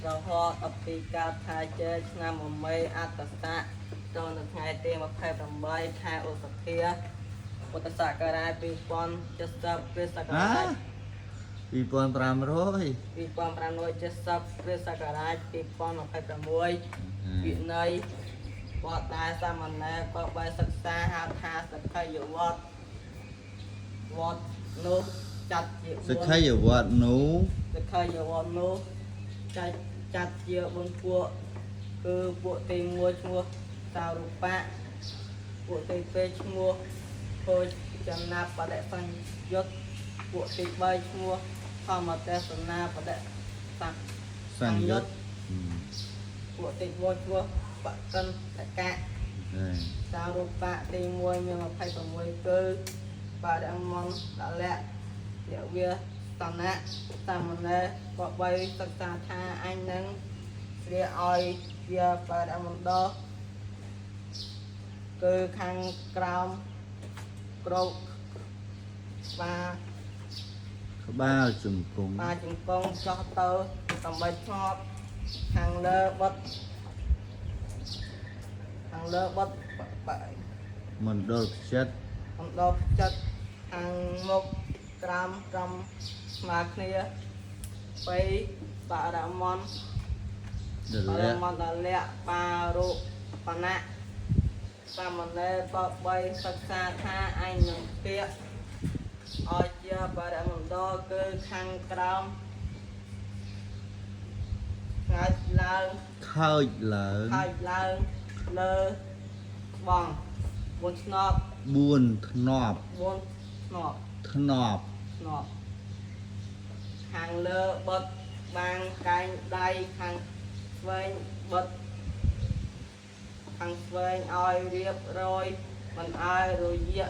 ប្រហោអពីកាថាជើឆ្នាំមេអត្តស័កចូលនៅថ្ងៃទី28ខែឧសភាពុទ្ធសករាជ2070គ្រិស្តសករាជ2500 2570គ្រិស្តសករាជ2026វិន័យបទតែសាមណេរក៏បីសិក្សាហៅថាសក្ខយវត្តវត្តនោះចាត់ជាសក្ខយវត្តនោះសក្ខយវត្តនោះចាត់ជា4ពួកគឺពួកទី1ឈ្មោះសារូបៈពួកទី2ឈ្មោះភោចនបដិសញ្យុត្តពួកទី3ឈ្មោះធម្មទេសនាបដិសញ្យុត្តពួកទី4ឈ្មោះបកិនតកៈសារូបៈទី1មាន26គឺបរិមន្តដលៈយវាតណៈសាមណេរក៏បីសិក្សាថាអញនឹងស្រៀឲ្យវាបរិមន្តដគឺខាងក្រោមក្រោកក្បាលជង្គង់ចោះទៅដើម្បីឆ្ងប់ខាងលើបុតមណ្ឌលចិត្តខាងមុខក្រោមស្មើគ្នាបីបរមន្តដលៈបារុបណៈសាមណេរក៏បីសិក្សាថាអញនឹងពាក្យឲ្យជាបរមន្តគឺខាងក្រោមខើចឡើងលើបង4ធ្នប់ខាងលើបត់បាំងកែងដៃខាងស្វែងបត់ខាងស្វែងឲ្យរៀបរយមិនឲ្យរយៈ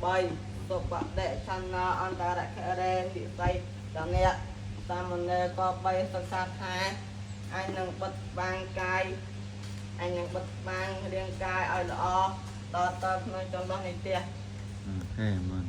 3សុបដិឆន្នាអន្តរខរេវិស័យតនៈសាមណេរក៏បីសិក្សាថាអញនឹងបត់បាំងកាយអញនឹងបត់បាំងរាងកាយឲ្យល្អដល់ទៅក្នុងចន្លោះនេះទៀតហេមិន